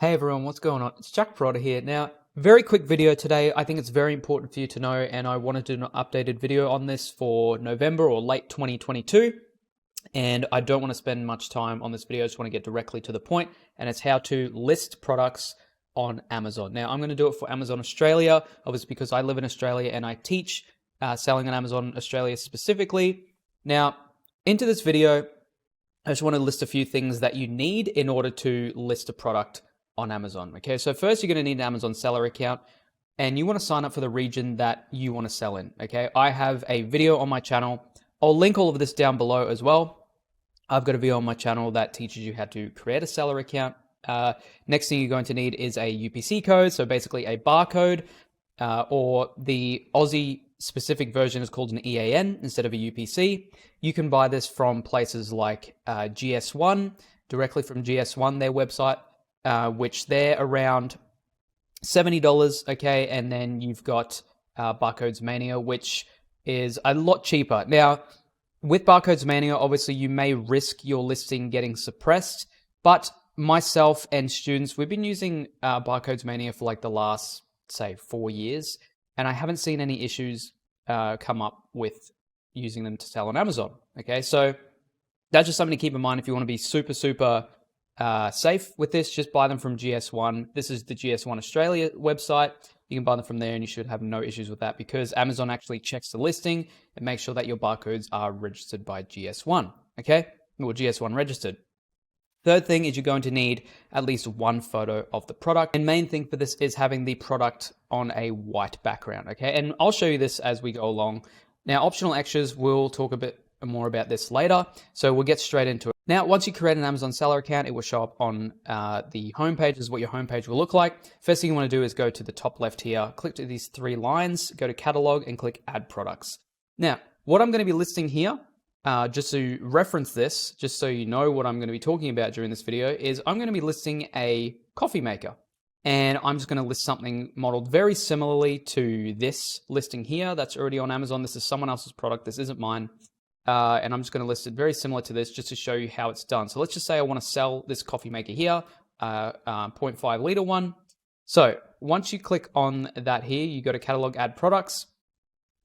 Hey everyone, what's going on? It's Jack Peralta here. Now, very quick video today. I think it's very important for you to know, and I wanted to do an updated video on this for November or late 2022. And I don't want to spend much time on this video. I just want to get directly to the point, and it's how to list products on Amazon. Now, I'm going to do it for Amazon Australia, obviously because I live in Australia and I teach selling on Amazon Australia specifically. Now, into this video, I just want to list a few things that you need in order to list a product on Amazon. Okay, so first you're going to need an Amazon seller account, and you want to sign up for the region that you want to sell in. Okay, I have a video on my channel. I'll link all of this down below as well. I've got a video on my channel that teaches you how to create a seller account. Next thing you're going to need is a UPC code, so basically a barcode, or the Aussie specific version is called an EAN instead of a UPC. You can buy this from places like GS1, directly from GS1, their website, which they're around $70, okay? And then you've got Barcodes Mania, which is a lot cheaper. Now, with Barcodes Mania, obviously you may risk your listing getting suppressed, but myself and students, we've been using Barcodes Mania for like the last, say, 4 years, and I haven't seen any issues come up with using them to sell on Amazon, okay? So that's just something to keep in mind if you want to be super safe with this. Just buy them from GS1. This is the GS1 Australia website. You can buy them from there and you should have no issues with that because Amazon actually checks the listing and makes sure that your barcodes are registered by GS1, okay? Or GS1 registered. Third thing is you're going to need at least one photo of the product. And main thing for this is having the product on a white background, okay? And I'll show you this as we go along. Now, optional extras, we'll talk a bit more about this later. So we'll get straight into it. Now, once you create an Amazon seller account, it will show up on the homepage. This is what your homepage will look like. First thing you want to do is go to the top left here, click to these 3 lines, go to catalog and click add products. Now, what I'm going to be listing here, just to reference this, just so you know what I'm going to be talking about during this video, is I'm going to be listing a coffee maker. And I'm just going to list something modeled very similarly to this listing here that's already on Amazon. This is someone else's product. This isn't mine. And I'm just going to list it very similar to this just to show you how it's done. So let's just say I want to sell this coffee maker here, 0.5 liter one. So once you click on that here, you go to catalog, add products,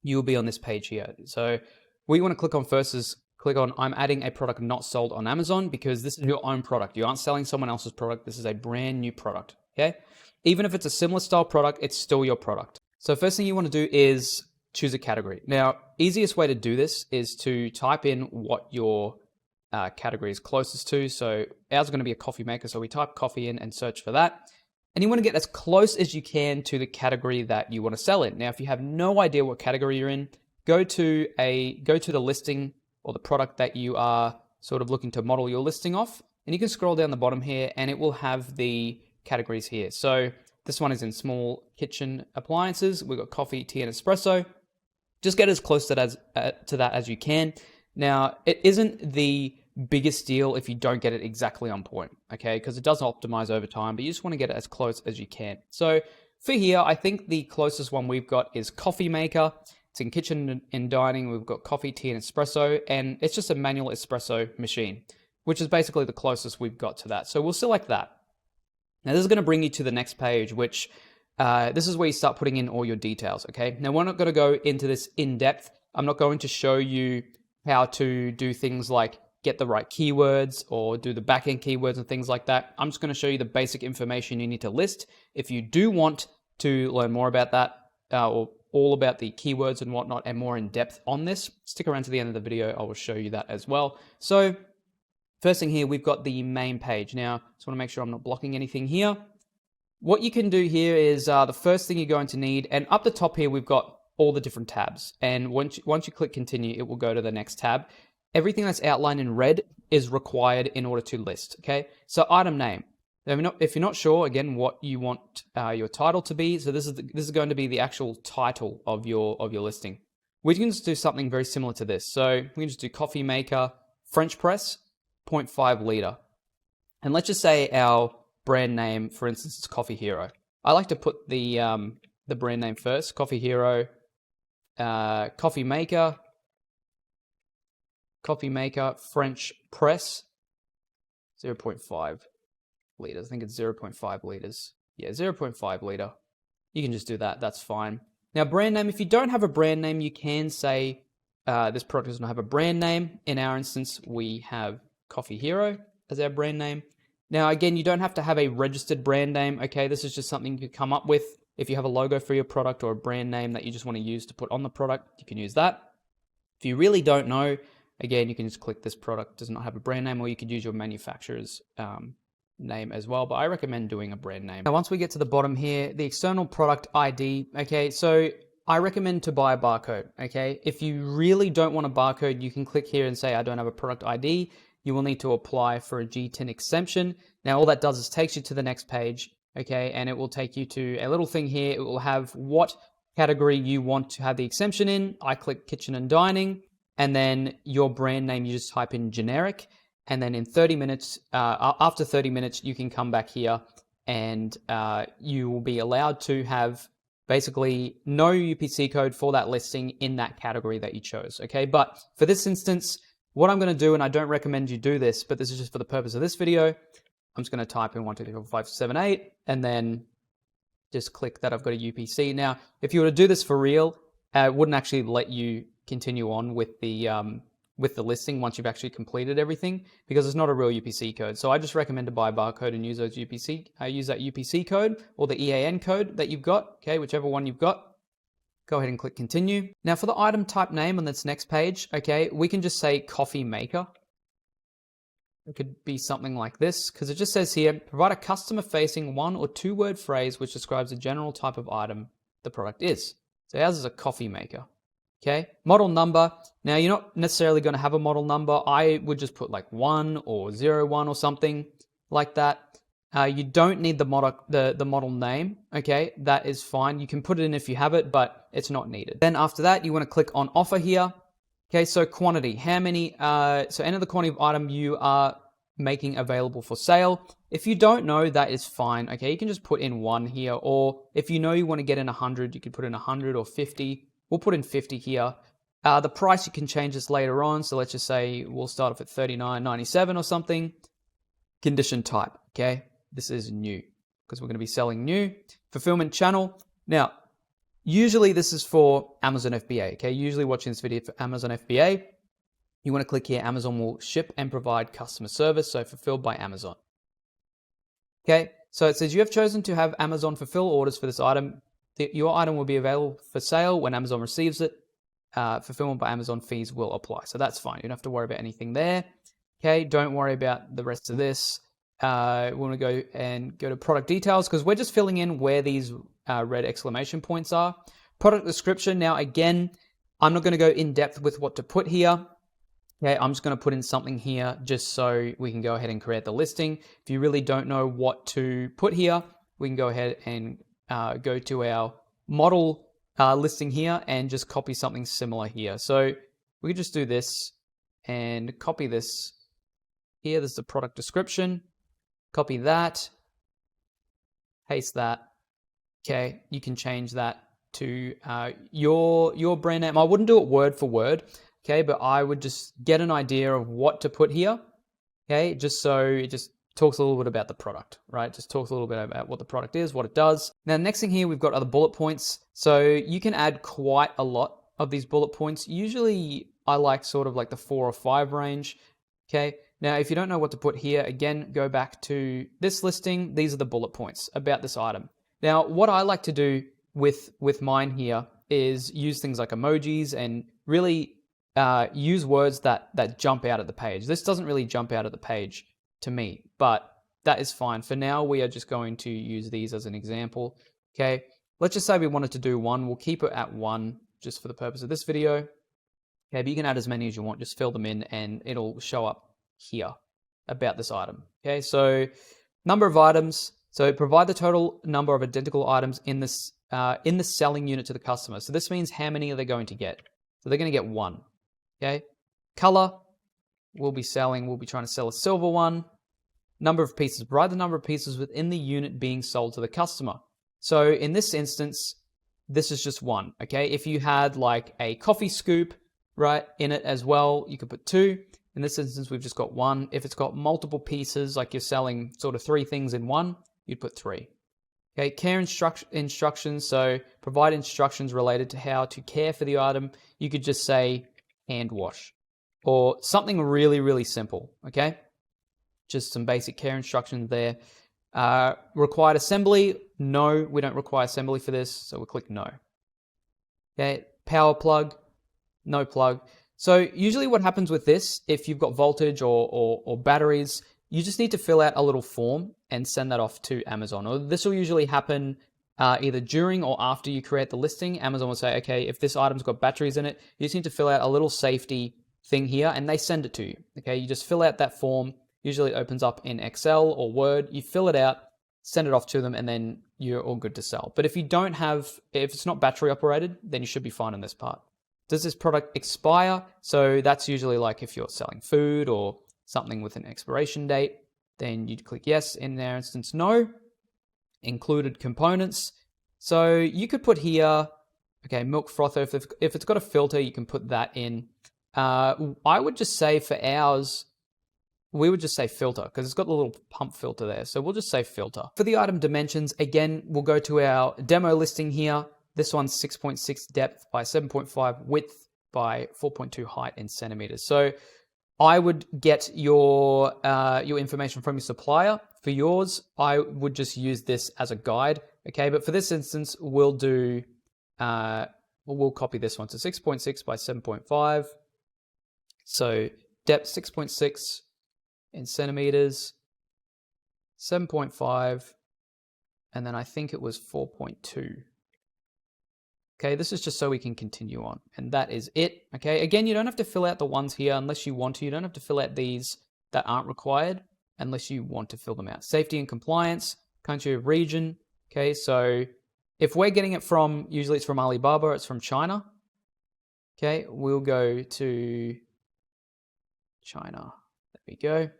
you'll be on this page here. So what you want to click on first is click on I'm adding a product not sold on Amazon because this is your own product. You aren't selling someone else's product. This is a brand new product, okay? Even if it's a similar style product, it's still your product. So first thing you want to do is choose a category. Now, easiest way to do this is to type in what your category is closest to. So ours is going to be a coffee maker. So we type coffee in and search for that. And you want to get as close as you can to the category that you want to sell in. Now, if you have no idea what category you're in, go to the listing or the product that you are sort of looking to model your listing off. And you can scroll down the bottom here and it will have the categories here. So this one is in small kitchen appliances. We've got coffee, tea, and espresso. Just get as close to that as you can. Now, it isn't the biggest deal if you don't get it exactly on point, okay? Because it does optimize over time, but you just want to get it as close as you can. So for here, I think the closest one we've got is coffee maker. It's in kitchen and dining. We've got coffee, tea, and espresso, and it's just a manual espresso machine, which is basically the closest we've got to that. So we'll select that. Now, this is going to bring you to the next page, which this is where you start putting in all your details, okay? Now, we're not going to go into this in depth. I'm not going to show you how to do things like get the right keywords or do the backend keywords and things like that. I'm just going to show you the basic information you need to list. If you do want to learn more about that or all about the keywords and whatnot and more in depth on this, stick around to the end of the video. I will show you that as well. So first thing here, we've got the main page. Now, just want to make sure I'm not blocking anything here. What you can do here is the first thing you're going to need, and up the top here, we've got all the different tabs. And once you click continue, it will go to the next tab. Everything that's outlined in red is required in order to list, okay? So item name. If you're not sure, again, what you want your title to be, so this is going to be the actual title of your listing. We can just do something very similar to this. So we can just do coffee maker, French press, 0.5 liter. And let's just say our brand name, for instance, is Coffee Hero. I like to put the brand name first, Coffee Hero, coffee maker, French press, 0.5 liters. I think it's 0.5 liters. Yeah, 0.5 liter. You can just do that. That's fine. Now, brand name, if you don't have a brand name, you can say this product does not have a brand name. In our instance, we have Coffee Hero as our brand name. Now, again, you don't have to have a registered brand name, okay? This is just something you come up with. If you have a logo for your product or a brand name that you just want to use to put on the product, you can use that. If you really don't know, again, you can just click this product does not have a brand name, or you could use your manufacturer's name as well, but I recommend doing a brand name. Now, once we get to the bottom here, the external product ID, okay, so I recommend to buy a barcode, okay? If you really don't want a barcode, you can click here and say, I don't have a product ID. You will need to apply for a G10 exemption. Now, all that does is takes you to the next page, okay? And it will take you to a little thing here. It will have what category you want to have the exemption in. I click kitchen and dining, and then your brand name, you just type in generic. And then in 30 minutes, after 30 minutes, you can come back here and you will be allowed to have basically no UPC code for that listing in that category that you chose, okay? But for this instance, what I'm gonna do, and I don't recommend you do this, but this is just for the purpose of this video, I'm just gonna type in 1, 2, 3, 4, 5, 7, 8, and then just click that I've got a UPC. Now, if you were to do this for real, it wouldn't actually let you continue on with the listing once you've actually completed everything, because it's not a real UPC code. So I just recommend to buy a barcode and use those use that UPC code or the EAN code that you've got, okay, whichever one you've got. Go ahead and click continue. Now for the item type name on this next page, okay, we can just say coffee maker. It could be something like this, because it just says here, provide a customer-facing 1 or 2 word phrase which describes the general type of item the product is. So ours is a coffee maker. Okay, model number. Now you're not necessarily going to have a model number. I would just put like 1 or 01 or something like that. You don't need the model name. Okay, that is fine. You can put it in if you have it, but it's not needed. Then after that, you want to click on offer here. Okay, so quantity. How many? So enter the quantity of item you are making available for sale. If you don't know, that is fine. Okay, you can just put in 1 here, or if you know you want to get in 100, you could put in 100 or 50. We'll put in 50 here. The price, you can change this later on. So let's just say we'll start off at $39.97 or something. Condition type, okay? This is new because we're going to be selling new. Fulfillment channel. Now, usually this is for Amazon FBA, okay? Usually watching this video for Amazon FBA. You want to click here, Amazon will ship and provide customer service, so fulfilled by Amazon. Okay, so it says you have chosen to have Amazon fulfill orders for this item. Your item will be available for sale when Amazon receives it. Fulfillment by Amazon fees will apply. So that's fine. You don't have to worry about anything there. Okay, don't worry about the rest of this. We want to go to product details because we're just filling in where these red exclamation points are. Product description. Now, again, I'm not going to go in depth with what to put here. Okay, I'm just going to put in something here just so we can go ahead and create the listing. If you really don't know what to put here, we can go ahead and go to our model listing here and just copy something similar here. So we could just do this and copy this here. This is the product description. Copy that, paste that. Okay, you can change that to your brand name. I wouldn't do it word for word, okay, but I would just get an idea of what to put here, okay, just so it just talks a little bit about the product, right? Just talks a little bit about what the product is, what it does. Now, the next thing here, we've got other bullet points. So you can add quite a lot of these bullet points. Usually I like sort of like the 4 or 5 range, okay? Now, if you don't know what to put here, again, go back to this listing. These are the bullet points about this item. Now, what I like to do with mine here is use things like emojis and really use words that jump out at the page. This doesn't really jump out at the page to me, but that is fine. For now, we are just going to use these as an example. Okay, let's just say we wanted to do 1. We'll keep it at 1 just for the purpose of this video. Okay, but you can add as many as you want. Just fill them in and it'll show up here about this item. Okay, so number of items. So provide the total number of identical items in the selling unit to the customer. So this means how many are they going to get? So they're going to get 1. Okay, color. We'll be trying to sell a silver one. Number of pieces, provide the number of pieces within the unit being sold to the customer. So in this instance, this is just 1, okay? If you had like a coffee scoop, right, in it as well, you could put 2. In this instance, we've just got one. If it's got multiple pieces, like you're selling sort of 3 things in one, you'd put 3. Okay, care instructions, so provide instructions related to how to care for the item. You could just say hand wash or something really, really simple, okay? Just some basic care instructions there. Required assembly, no, we don't require assembly for this, so we'll click no. Okay, power plug, no plug. So usually what happens with this, if you've got voltage or batteries, you just need to fill out a little form and send that off to Amazon. Or this will usually happen either during or after you create the listing. Amazon will say, okay, if this item's got batteries in it, you just need to fill out a little safety thing here and they send it to you. Okay, you just fill out that form. Usually it opens up in Excel or Word. You fill it out, send it off to them, and then you're all good to sell. But if you don't have, if it's not battery operated, then you should be fine on this part. Does this product expire? So that's usually like if you're selling food or something with an expiration date, then you'd click yes. In their instance, no. Included components. So you could put here, okay, milk frother. If it's got a filter, you can put that in. I would just say for ours, we would just say filter because it's got the little pump filter there. So we'll just say filter. For the item dimensions, again, we'll go to our demo listing here. This one's 6.6 depth by 7.5 width by 4.2 height in centimeters. So I would get your information from your supplier. For yours, I would just use this as a guide, okay? But for this instance, we'll do, we'll copy this one to 6.6 by 7.5. So depth 6.6 in centimeters, 7.5, and then I think it was 4.2. Okay, this is just so we can continue on, and that is it. Okay, again, you don't have to fill out the ones here unless you want to. You don't have to fill out these that aren't required unless you want to fill them out. Safety and compliance, country of region. Okay, so if we're getting it from, usually it's from Alibaba, it's from China. Okay, we'll go to China. There we go.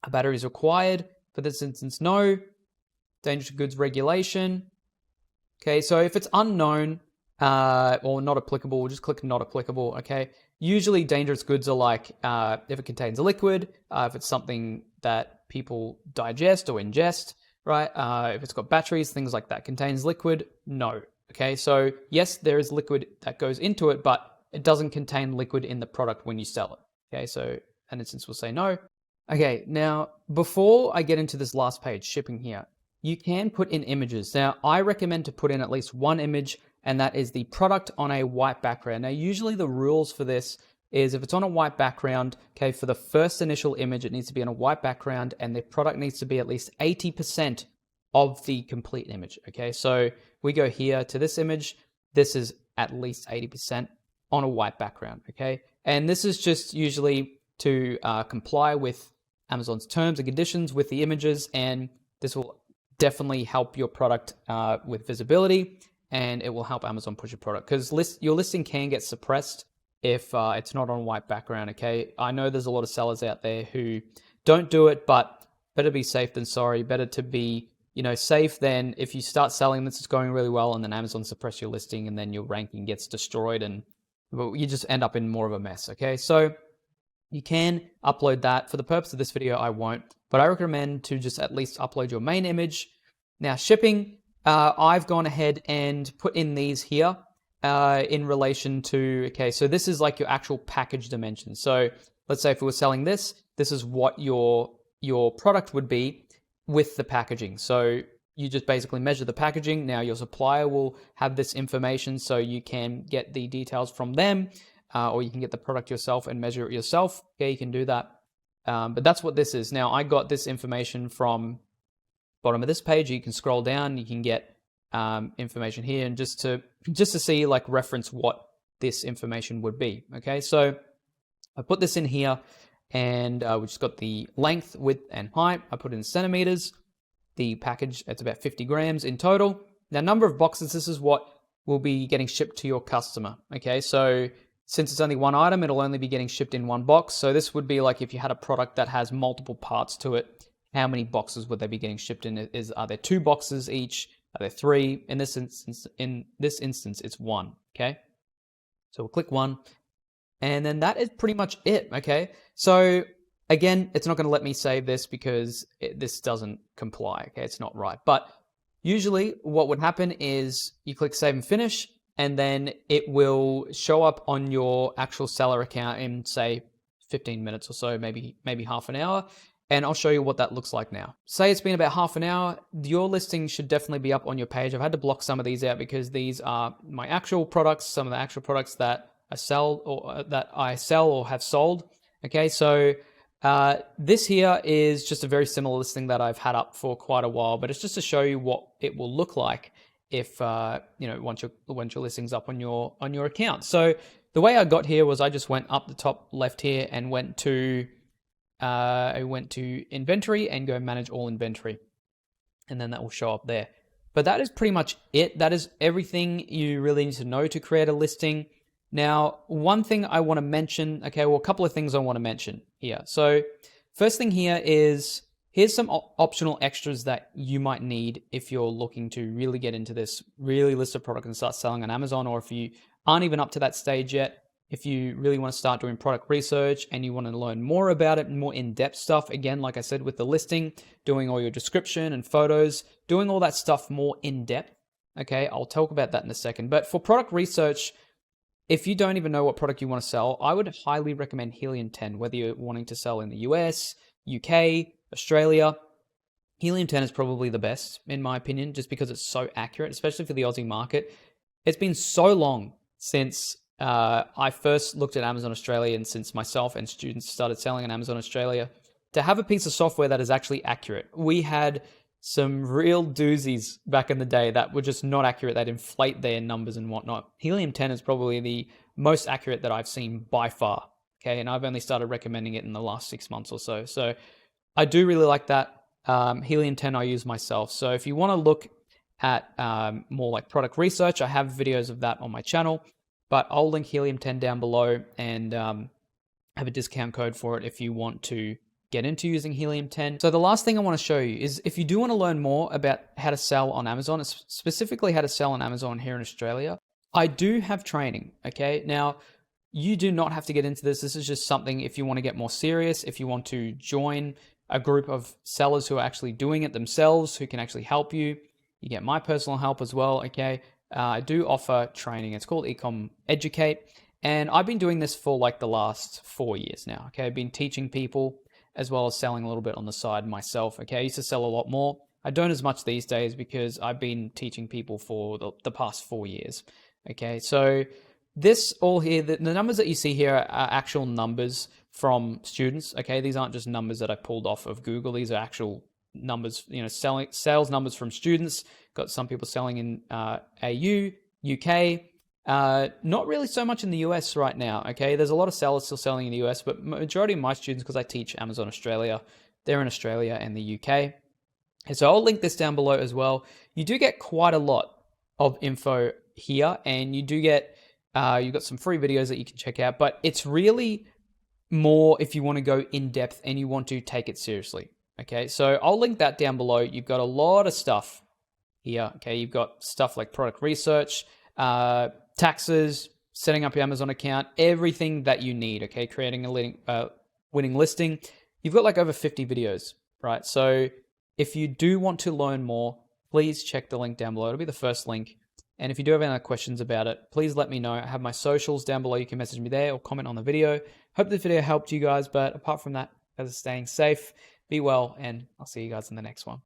A battery is required. For this instance, no. Dangerous goods regulation. Okay, so if it's unknown or not applicable, we'll just click not applicable, okay? Usually dangerous goods are like if it contains a liquid, if it's something that people digest or ingest, right? If it's got batteries, things like that. Contains liquid, no. Okay, so yes, there is liquid that goes into it, but it doesn't contain liquid in the product when you sell it. Okay, so in instance, we'll say no. Okay, now before I get into this last page, shipping here, you can put in images. Now, I recommend to put in at least one image, and that is the product on a white background. Now, usually the rules for this is if it's on a white background, okay, for the first initial image, it needs to be on a white background, and the product needs to be at least 80% of the complete image, okay? So we go here to this image. This is at least 80% on a white background, okay? And this is just usually to comply with Amazon's terms and conditions with the images, and this will definitely help your product with visibility, and it will help Amazon push your product because your listing can get suppressed if it's not on white background, okay? I know there's a lot of sellers out there who don't do it, but better be safe than sorry. Better to be, safe than if you start selling this, it's going really well, and then Amazon suppress your listing, and then your ranking gets destroyed, and you just end up in more of a mess, okay? So you can upload that. For the purpose of this video, I won't, but I recommend to just at least upload your main image. Now, shipping, I've gone ahead and put in these here in relation to, okay, so this is like your actual package dimensions. So let's say if we were selling this, this is what your product would be with the packaging. So you just basically measure the packaging. Now your supplier will have this information, so you can get the details from them, or you can get the product yourself and measure it yourself. Okay, you can do that. But that's what this is. Now I got this information from bottom of this page. You can scroll down, you can get information here, and just to see, like, reference what this information would be. Okay, so I put this in here, and we just got the length, width, and height. I put it in centimeters. The package, it's about 50 grams in total. Now, number of boxes, this is what will be getting shipped to your customer. Okay, so since it's only one item, it'll only be getting shipped in one box. So this would be like if you had a product that has multiple parts to it, how many boxes would they be getting shipped in? Are there 2 boxes each? Are there 3? In this instance, it's 1. Okay, so we'll click 1. And then that is pretty much it, okay? So again, it's not going to let me save this because this doesn't comply, okay? It's not right. But usually what would happen is you click save and finish, and then it will show up on your actual seller account in, say, 15 minutes or so, maybe half an hour. And I'll show you what that looks like now. Say it's been about half an hour, your listing should definitely be up on your page. I've had to block some of these out because these are my actual products, some of the actual products that I sell or have sold. Okay, so this here is just a very similar listing that I've had up for quite a while, but it's just to show you what it will look like if once your listing's up on your account. So the way I got here was I just went up the top left here and went to inventory and go manage all inventory, and then that will show up there. But that is pretty much it. That is everything you really need to know to create a listing. Now, one thing I want to mention, okay, well, a couple of things I want to mention here. So first thing here is, here's some optional extras that you might need if you're looking to really get into this, really list a product and start selling on Amazon, or if you aren't even up to that stage yet, if you really want to start doing product research and you want to learn more about it, more in-depth stuff, again, like I said, with the listing, doing all your description and photos, doing all that stuff more in-depth, okay, I'll talk about that in a second. But for product research, if you don't even know what product you want to sell, I would highly recommend Helium 10, whether you're wanting to sell in the US, UK, Australia. Helium 10 is probably the best, in my opinion, just because it's so accurate, especially for the Aussie market. It's been so long since I first looked at Amazon Australia, and since myself and students started selling on Amazon Australia, to have a piece of software that is actually accurate. We had some real doozies back in the day that were just not accurate. They'd inflate their numbers and whatnot. Helium 10 is probably the most accurate that I've seen by far. Okay, and I've only started recommending it in the last 6 months or so. So I do really like that. Helium 10 I use myself. So if you want to look at more like product research, I have videos of that on my channel, but I'll link Helium 10 down below and have a discount code for it if you want to get into using Helium 10. So the last thing I want to show you is, if you do want to learn more about how to sell on Amazon, specifically how to sell on Amazon here in Australia, I do have training, okay? Now, you do not have to get into this. This is just something if you want to get more serious, if you want to join a group of sellers who are actually doing it themselves, who can actually help you. You get my personal help as well, okay? I do offer training. It's called Ecom Educate. And I've been doing this for like the last 4 years now, okay? I've been teaching people as well as selling a little bit on the side myself, okay? I used to sell a lot more. I don't as much these days because I've been teaching people for the past 4 years, okay? So this all here, the numbers that you see here are actual numbers from students, okay? These aren't just numbers that I pulled off of Google. These are actual numbers, sales numbers from students. Got some people selling in AU, UK, not really so much in the US right now, okay? There's a lot of sellers still selling in the US, but majority of my students, because I teach Amazon Australia, they're in Australia and the UK. And so I'll link this down below as well. You do get quite a lot of info here, and you do get, you've got some free videos that you can check out, but it's really more if you want to go in depth and you want to take it seriously, okay? So I'll link that down below. You've got a lot of stuff here, okay? You've got stuff like product research, taxes, setting up your Amazon account, everything that you need, okay? Creating a winning listing. You've got like over 50 videos, right? So if you do want to learn more, please check the link down below. It'll be the first link. And if you do have any other questions about it, please let me know. I have my socials down below. You can message me there or comment on the video. Hope this video helped you guys, but apart from that, guys are staying safe, be well, and I'll see you guys in the next one.